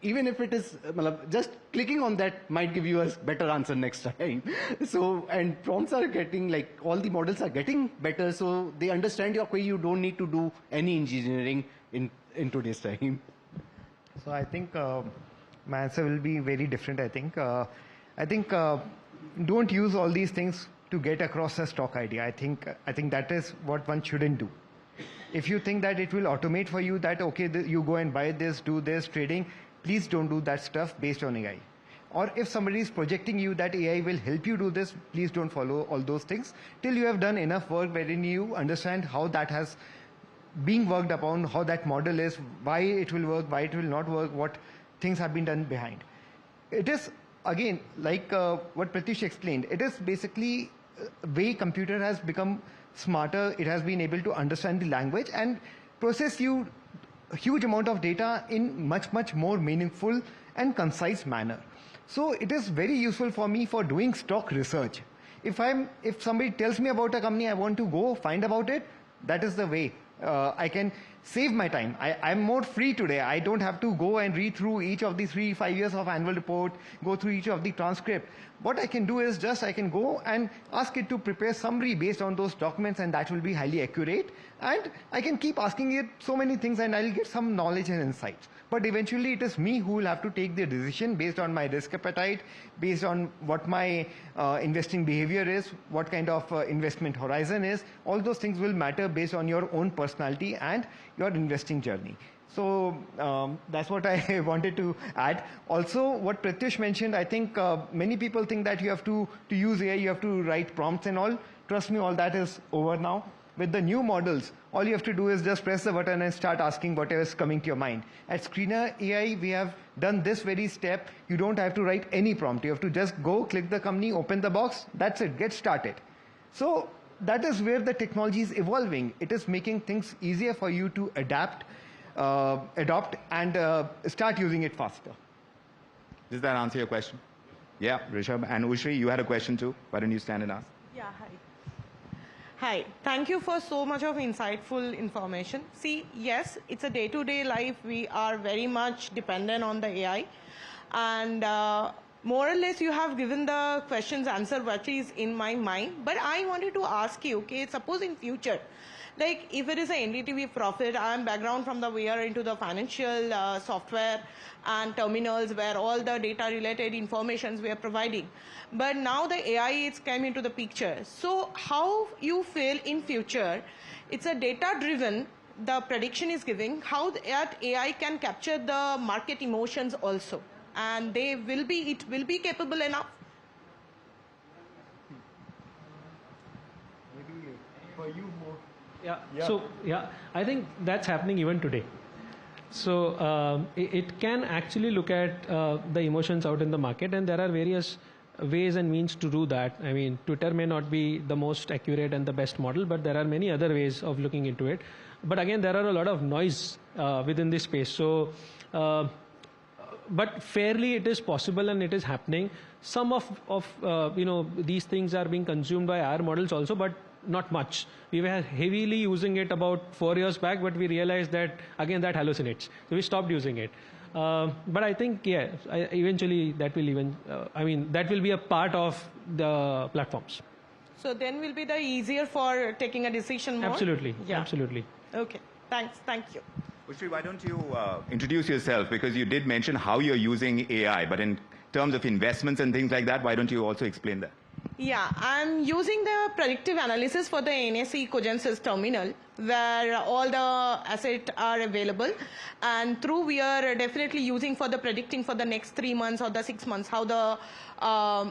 Even if it is, मतलब just clicking on that might give you a better answer next time. So, and prompts are getting, like, all the models are getting better, so they understand your query. You don't need to do any engineering in today's time. So I think my answer will be very different. I think don't use all these things to get across a stock idea. I think that is what one shouldn't do. If you think that it will automate for you, that okay, you go and buy this, do this trading, please don't do that stuff based on AI. Or if somebody is projecting you that AI will help you do this, please don't follow all those things till you have done enough work wherein you understand how that has being worked upon, how that model is, why it will work, why it will not work, what things have been done behind. It is, again, like what Pratish explained, it is basically way computer has become smarter. It has been able to understand the language and process you a huge amount of data in much more meaningful and concise manner. So it is very useful for me for doing stock research. If somebody tells me about a company, I want to go find about it, that is the way. I can save my time. I'm more free today. I don't have to go and read through each of the 3-5 years of annual report, go through each of the transcript. What I can do is just I can go and ask it to prepare summary based on those documents, and that will be highly accurate. And I can keep asking it so many things and I'll get some knowledge and insights. But eventually it is me who will have to take the decision based on my risk appetite, based on what my investing behavior is, what kind of investment horizon is. All those things will matter based on your own personality and your investing journey. So that's what I wanted to add. Also, what Pratyush mentioned, I think many people think that you have to use AI, you have to write prompts and all. Trust me, all that is over now. With the new models, all you have to do is just press the button and start asking whatever is coming to your mind. At Screener AI, we have done this very step. You don't have to write any prompt. You have to just go, click the company, open the box. That's it. Get started. So that is where the technology is evolving. It is making things easier for you to adopt, and start using it faster. Does that answer your question? Yeah, Rishabh. And Ushri, you had a question too. Why don't you stand and ask? Yeah, hi. Hi, thank you for so much of insightful information. See, yes, it's a day-to-day life. We are very much dependent on the AI. And more or less, you have given the question's answer what is in my mind. But I wanted to ask you, okay, suppose in future, like if it is an NDTV Profit, I am background from the we are into the financial software and terminals where all the data related informations we are providing. But now the AI is came into the picture. So how you feel in future, it's a data driven, the prediction is giving, how that AI can capture the market emotions also. And it will be capable enough. Maybe for you more. Yeah. So, I think that's happening even today. So, it can actually look at the emotions out in the market, and there are various ways and means to do that. I mean, Twitter may not be the most accurate and the best model, but there are many other ways of looking into it. But again, there are a lot of noise within this space. So, but fairly it is possible and it is happening. Some of these things are being consumed by our models also, but not much. We were heavily using it about 4 years back, but we realized that again that hallucinates. So we stopped using it. But I think, eventually that will that will be a part of the platforms. So then will be the easier for taking a decision more? Absolutely. Yeah. Absolutely. Okay. Thanks. Thank you. Ushri, why don't you introduce yourself? Because you did mention how you're using AI, but in terms of investments and things like that, why don't you also explain that? Yeah, I'm using the predictive analysis for the NSE Cogensis terminal where all the assets are available, and through we are definitely using for the predicting for the next 3 months or the 6 months how the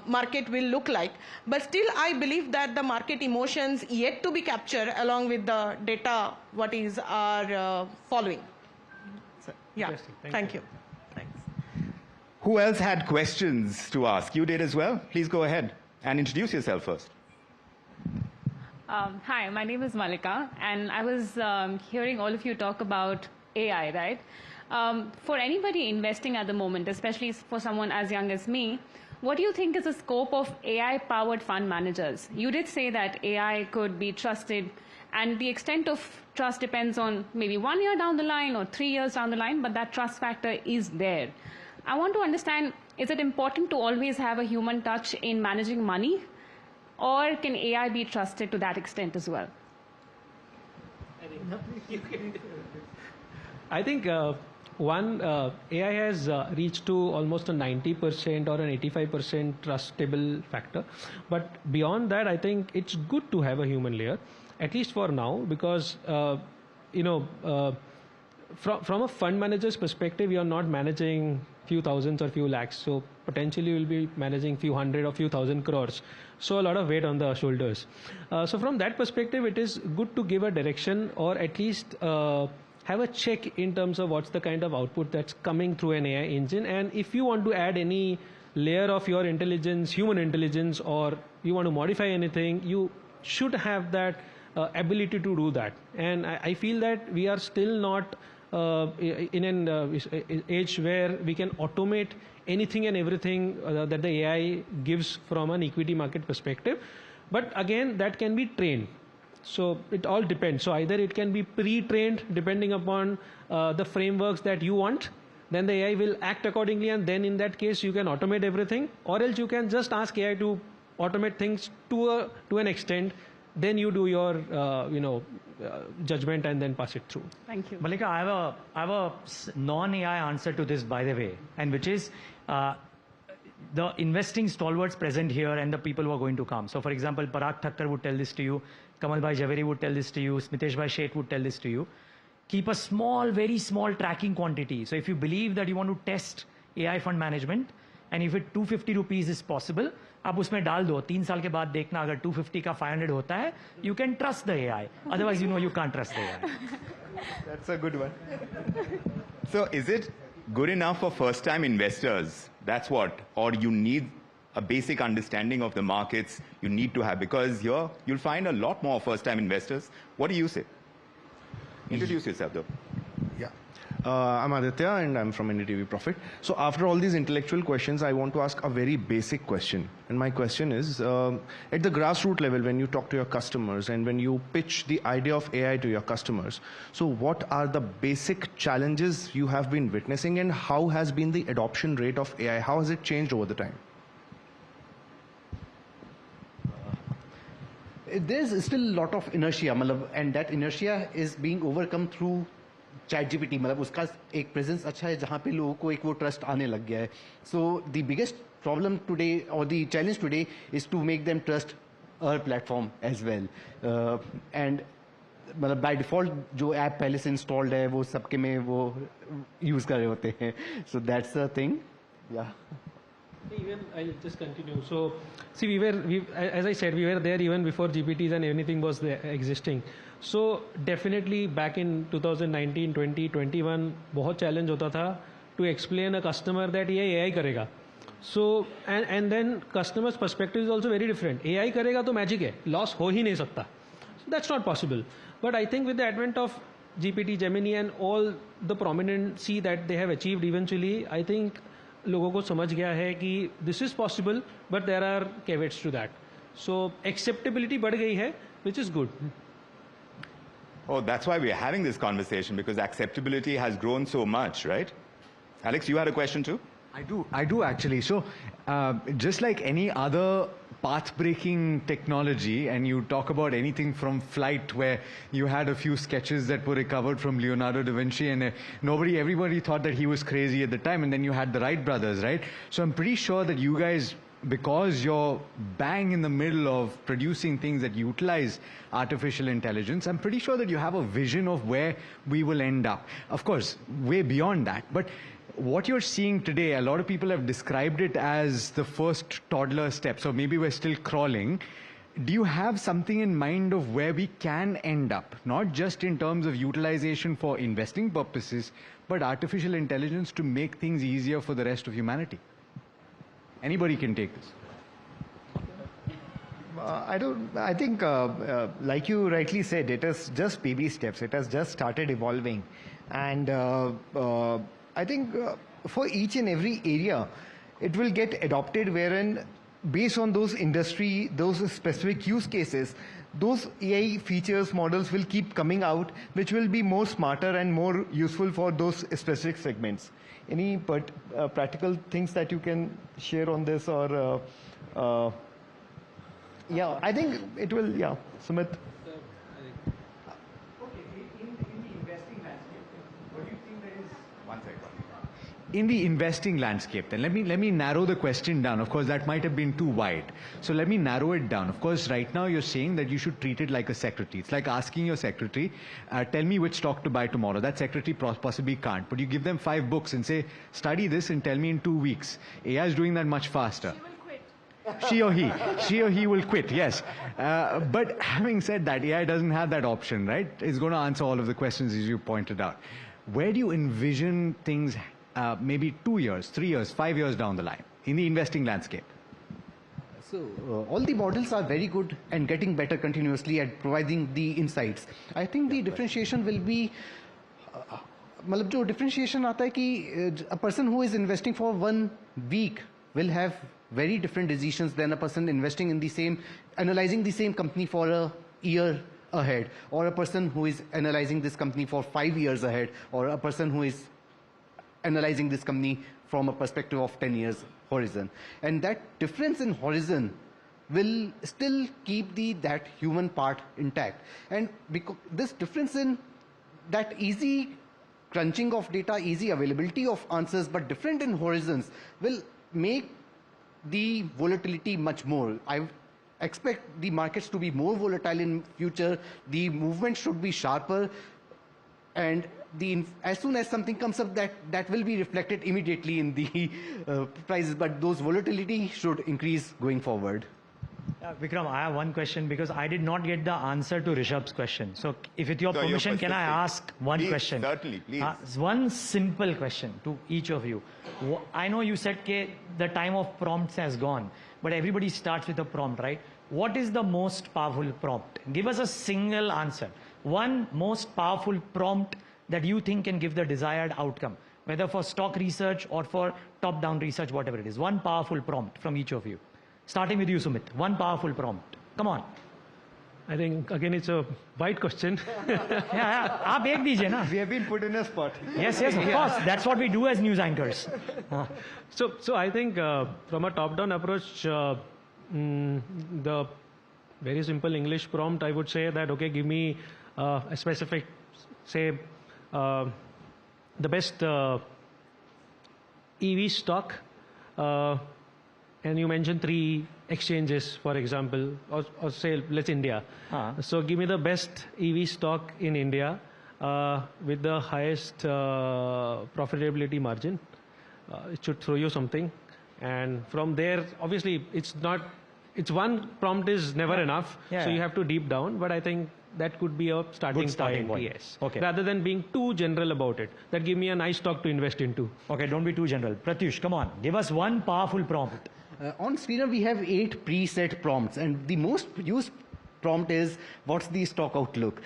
market will look like. But still I believe that the market emotions yet to be captured along with the data what is are following. So, yeah, thank you. Thanks. Who else had questions to ask? You did as well. Please go ahead and introduce yourself first. Hi, my name is Malika, and I was hearing all of you talk about AI, right? For anybody investing at the moment, especially for someone as young as me, what do you think is the scope of AI-powered fund managers? You did say that AI could be trusted, and the extent of trust depends on maybe 1 year down the line or 3 years down the line, but that trust factor is there. I want to understand, is it important to always have a human touch in managing money? Or can AI be trusted to that extent as well? I think AI has reached to almost a 90% or an 85% trustable factor. But beyond that, I think it's good to have a human layer, at least for now, because, from a fund manager's perspective, you're not managing few thousands or few lakhs. So potentially you'll be managing few hundred or few thousand crores. So a lot of weight on the shoulders. So from that perspective, it is good to give a direction, or at least have a check in terms of what's the kind of output that's coming through an AI engine. And if you want to add any layer of your intelligence, human intelligence, or you want to modify anything, you should have that ability to do that. And I feel that we are still not in an age where we can automate anything and everything that the AI gives from an equity market perspective. But again, that can be trained. So it all depends. So either it can be pre-trained depending upon the frameworks that you want, then the AI will act accordingly, and then in that case you can automate everything, or else you can just ask AI to automate things to an extent, then you do your judgment and then pass it through. Thank you. Malika, I have a non-AI answer to this, by the way, and which is the investing stalwarts present here and the people who are going to come. So for example, Parag Thakkar would tell this to you, Kamal Bhai Javeri would tell this to you, Smitesh Bhai Sheth would tell this to you. Keep a small, very small tracking quantity. So if you believe that you want to test AI fund management, and if it 250 rupees is possible, आप उसमें डाल दो, 3 साल के बाद देखना अगर 250 का 500 होता है, you can trust the AI. Otherwise, you can't trust the AI. That's a good one. So is it good enough for first-time investors? That's what, or you need a basic understanding of the markets you need to have, because here you'll find a lot more first-time investors. What do you say? Introduce yourself though. Yeah. I'm Aditya and I'm from NDTV Profit. So after all these intellectual questions, I want to ask a very basic question. And my question is, at the grassroots level, when you talk to your customers and when you pitch the idea of AI to your customers, so what are the basic challenges you have been witnessing, and how has been the adoption rate of AI? How has it changed over the time? There's still a lot of inertia, and that inertia is being overcome through ChatGPT. मतलब उसका एक presence अच्छा है जहाँ पे लोगों को एक वो trust आने लग गया है. So the biggest problem today, or the challenge today, is to make them trust our platform as well. And मतलब by default जो app पहले से installed है वो सबके में वो use कर रहे होते हैं. So that's the thing. Yeah. Even I'll just continue. So, see, as I said, we were there even before GPTs and anything was there existing. So, definitely back in 2019, 20, 21, बहुत challenge होता था to explain a customer that ये AI करेगा. So, and then customer's perspective is also very different. AI करेगा तो magic है, loss हो ही नहीं सकता. So, that's not possible. But I think with the advent of GPT, Gemini, and all the prominency that they have achieved eventually, I think लोगों को समझ गया है कि this is possible, but there are caveats to that. So acceptability बढ़ गई है, which is good. Oh, that's why we're having this conversation, because acceptability has grown so much, right? Alex, you had a question too? I do actually. So, just like any other path-breaking technology, and you talk about anything from flight, where you had a few sketches that were recovered from Leonardo da Vinci, and everybody thought that he was crazy at the time, and then you had the Wright brothers, right? So I'm pretty sure that you guys, because you're bang in the middle of producing things that utilize artificial intelligence, I'm pretty sure that you have a vision of where we will end up. Of course, way beyond that. But what you're seeing today, a lot of people have described it as the first toddler step. So maybe we're still crawling. Do you have something in mind of where we can end up? Not just in terms of utilization for investing purposes, but artificial intelligence to make things easier for the rest of humanity. Anybody can take this. I think, like you rightly said, it is just baby steps. It has just started evolving. And I think for each and every area, it will get adopted wherein based on those industry, those specific use cases, those AI features, models will keep coming out, which will be more smarter and more useful for those specific segments. Any practical things that you can share on this or... yeah, I think it will, yeah. Sumit? In the investing landscape, then let me narrow the question down. Of course, that might have been too wide. So let me narrow it down. Of course, right now you're saying that you should treat it like a secretary. It's like asking your secretary, tell me which stock to buy tomorrow. That secretary possibly can't. But you give them 5 books and say, study this and tell me in 2 weeks. AI is doing that much faster. She or he will quit, yes. But having said that, AI doesn't have that option, right? It's going to answer all of the questions as you pointed out. Where do you envision things maybe 2 years, 3 years, 5 years down the line in the investing landscape? So all the models are very good and getting better continuously at providing the insights. I think the differentiation will be, मतलब जो differentiation आता है कि a person who is investing for 1 week will have very different decisions than a person investing in the same, analyzing the same company for a year ahead, or a person who is analyzing this company for 5 years ahead, or a person who is analyzing this company from a perspective of 10 years horizon. And that difference in horizon will still keep that human part intact. And because this difference in that easy crunching of data, easy availability of answers, but different in horizons, will make the volatility much more. I expect the markets to be more volatile in future. The movement should be sharper, and as soon as something comes up, that will be reflected immediately in the prices. But those volatility should increase going forward. Vikram, I have one question because I did not get the answer to Rishabh's question. So, if with your permission, can I ask one question? Certainly, please. One simple question to each of you. I know you said the time of prompts has gone, but everybody starts with a prompt, right? What is the most powerful prompt? Give us a single answer. One most powerful prompt that you think can give the desired outcome, whether for stock research or for top-down research, whatever it is. One powerful prompt from each of you. Starting with you, Sumit. One powerful prompt. Come on. I think, again, it's a wide question. Yeah, आप एक दीजिए ना. We have been put in a spot. Yes, of course. That's what we do as news anchors. So I think from a top-down approach, the very simple English prompt, I would say that, okay, give me a specific, say, the best EV stock, and you mentioned 3 exchanges, for example, or say, let's India. So give me the best EV stock in India with the highest profitability margin. It should throw you something. And from there, obviously, it's one prompt is never enough. So you have to deep down, but I think that could be a starting point. Yes. Okay. Rather than being too general about it. That give me a nice stock to invest into. Okay, don't be too general. Pratyush, come on. Give us one powerful prompt. On Screener, we have 8 preset prompts, and the most used prompt is, what's the stock outlook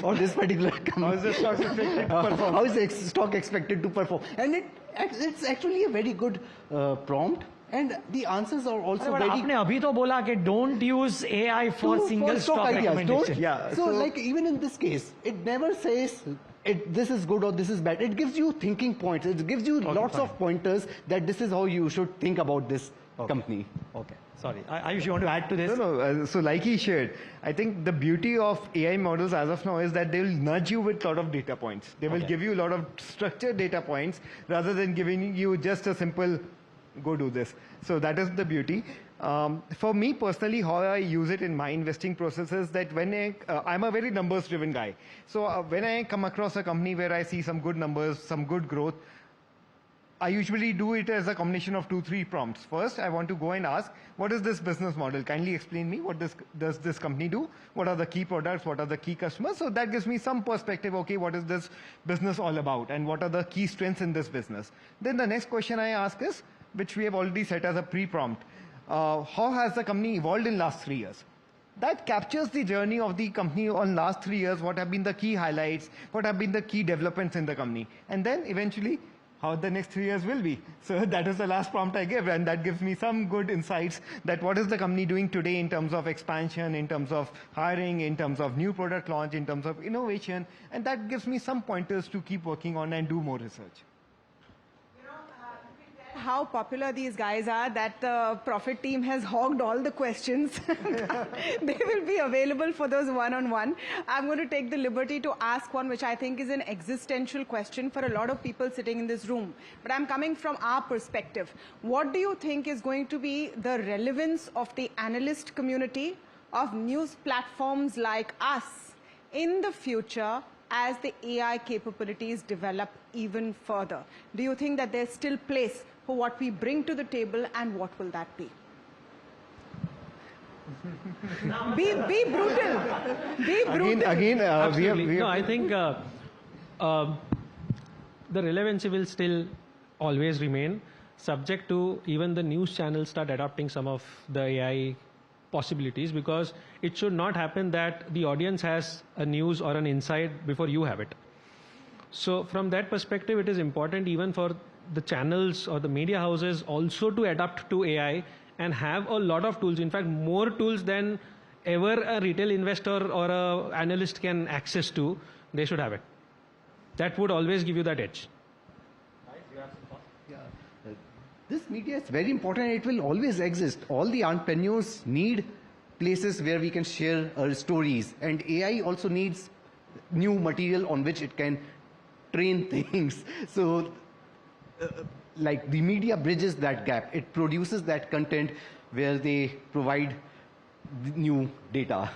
for this particular company? How is the stock expected to perform? How is the stock expected to perform? And it's actually a very good prompt. And the answers are also very... आपने अभी तो बोला कि don't use AI for single stock recommendation. So like even in this case, it never says this is good or this is bad. It gives you thinking points. It gives you lots of pointers that this is how you should think about this company. Okay. Sorry. Ayush, you want to add to this? No. So like he shared, I think the beauty of AI models as of now is that they will nudge you with a lot of data points. They will give you a lot of structured data points rather than giving you just a simple go do this. So that is the beauty. For me personally, how I use it in my investing process is that when I'm a very numbers driven guy. So when I come across a company where I see some good numbers, some good growth, I usually do it as a combination of 2-3 prompts. First, I want to go and ask, what is this business model? Kindly explain me, what does this company do? What are the key products? What are the key customers? So that gives me some perspective, okay, what is this business all about? And what are the key strengths in this business? Then the next question I ask is, which we have already set as a pre-prompt, how has the company evolved in last 3 years? that captures the journey of the company on last 3 years, what have been the key highlights, what have been the key developments in the company, and then eventually how the next 3 years will be. So that is the last prompt I give, and that gives me some good insights that what is the company doing today in terms of expansion, in terms of hiring, in terms of new product launch, in terms of innovation, and that gives me some pointers to keep working on and do more research. How popular these guys are that the Profit team has hogged all the questions. They will be available for those one-on-one. I'm going to take the liberty to ask one which I think is an existential question for a lot of people sitting in this room. But I'm coming from our perspective. What do you think is going to be the relevance of the analyst community, of news platforms like us in the future as the AI capabilities develop even further? Do you think that there's still place for what we bring to the table, and what will that be? Be brutal. Be brutal. No, I think the relevancy will still always remain, subject to even the news channels start adopting some of the AI possibilities, because it should not happen that the audience has a news or an insight before you have it. So from that perspective, it is important even for the channels or the media houses also to adapt to AI and have a lot of tools. In fact, more tools than ever a retail investor or an analyst can access to, they should have it. That would always give you that edge. This media is very important. It will always exist. All the entrepreneurs need places where we can share our stories, and AI also needs new material on which it can train things. So like the media bridges that gap. It produces that content where they provide new data.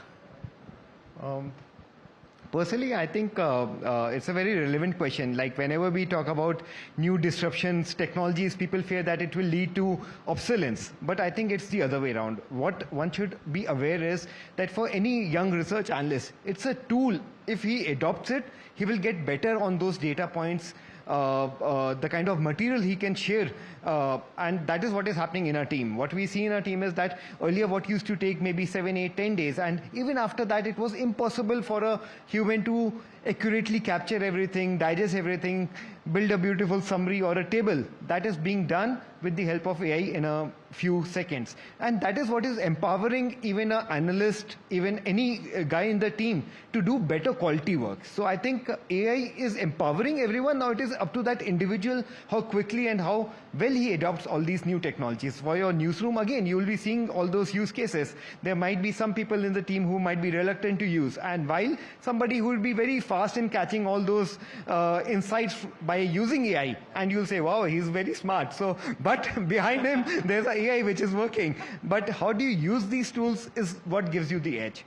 Personally, I think it's a very relevant question. Like whenever we talk about new disruptions, technologies, people fear that it will lead to obsolescence. But I think it's the other way around. What one should be aware is that for any young research analyst, it's a tool. If he adopts it, he will get better on those data points, the kind of material he can share, and that is what is happening in our team. What we see in our team is that earlier what used to take maybe 7, 8, 10 days, and even after that it was impossible for a human to accurately capture everything, digest everything, build a beautiful summary or a table. That is being done with the help of AI in a few seconds. And that is what is empowering even an analyst, even any guy in the team to do better quality work. So I think AI is empowering everyone. Now it is up to that individual how quickly and how well he adopts all these new technologies. For your newsroom, again, you will be seeing all those use cases. There might be some people in the team who might be reluctant to use. And while somebody who will be very fast in catching all those insights by using AI, and you'll say, wow, he's very smart. So, but behind him, there's an AI which is working. But how do you use these tools is what gives you the edge.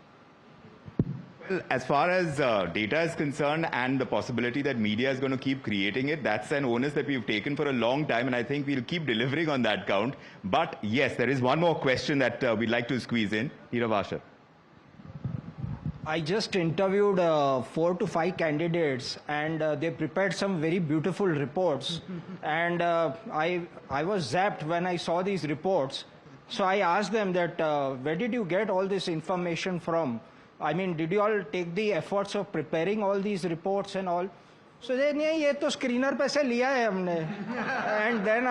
Well, as far as data is concerned and the possibility that media is going to keep creating it, that's an onus that we've taken for a long time, and I think we'll keep delivering on that count. But yes, there is one more question that we'd like to squeeze in. Hiravasha. I just interviewed 4 to 5 candidates, and they prepared some very beautiful reports. And I was zapped when I saw these reports. So I asked them that, where did you get all this information from? I mean, did you all take the efforts of preparing all these reports and all? So they said, ये तो screener पे से लिया है हमने. And then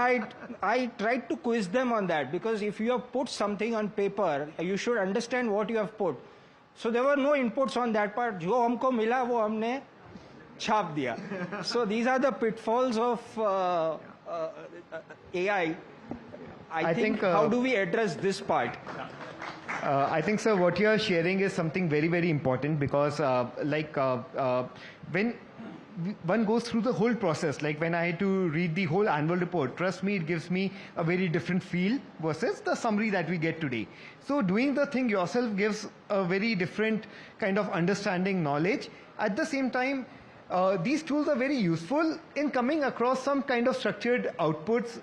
I tried to quiz them on that, because if you have put something on paper, you should understand what you have put. So there were no inputs on that part. जो हमको मिला वो हमने छाप दिया. So these are the pitfalls of AI. I think how do we address this part? I think, sir, what you are sharing is something very, very important, because when one goes through the whole process, like when I had to read the whole annual report, trust me, it gives me a very different feel versus the summary that we get today. So doing the thing yourself gives a very different kind of understanding, knowledge. At the same time, these tools are very useful in coming across some kind of structured outputs,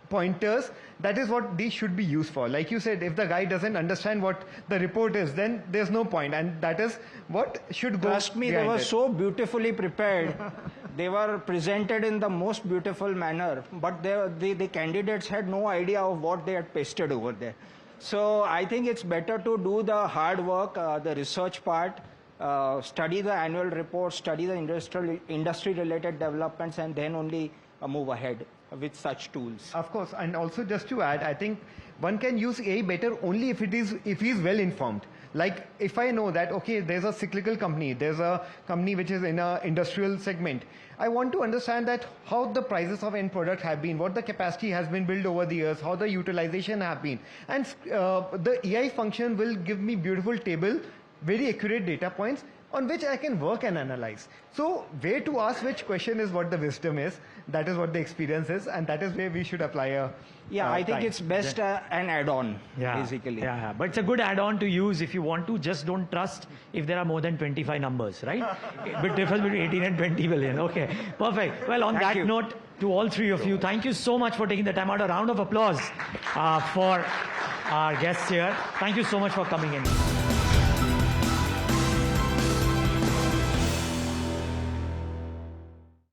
pointers. That is what these should be used for. Like you said, if the guy doesn't understand what the report is, then there's no point, and that is what should go. Trust me, they were so beautifully prepared. They were presented in the most beautiful manner, but the candidates had no idea of what they had pasted over there. So I think it's better to do the hard work, the research part, study the annual report, study the industry-related developments, and then only move ahead with such tools. Of course, and also just to add, I think one can use AI better only if he is well informed. Like if I know that, okay, there's a cyclical company, there's a company which is in a industrial segment, I want to understand that how the prices of end product have been, what the capacity has been built over the years, how the utilization have been. And the AI function will give me beautiful table, very accurate data points on which I can work and analyze. So where to ask which question is what the wisdom is, that is what the experience is, and that is where we should apply a I think it's best an add-on, basically. Yeah, but it's a good add-on to use if you want to. Just don't trust if there are more than 25 numbers, right? But difference between 18 and 20 billion. Okay, perfect. Well, on that note, to all three of you, thank you so much for taking the time out. A round of applause for our guests here. Thank you so much for coming in.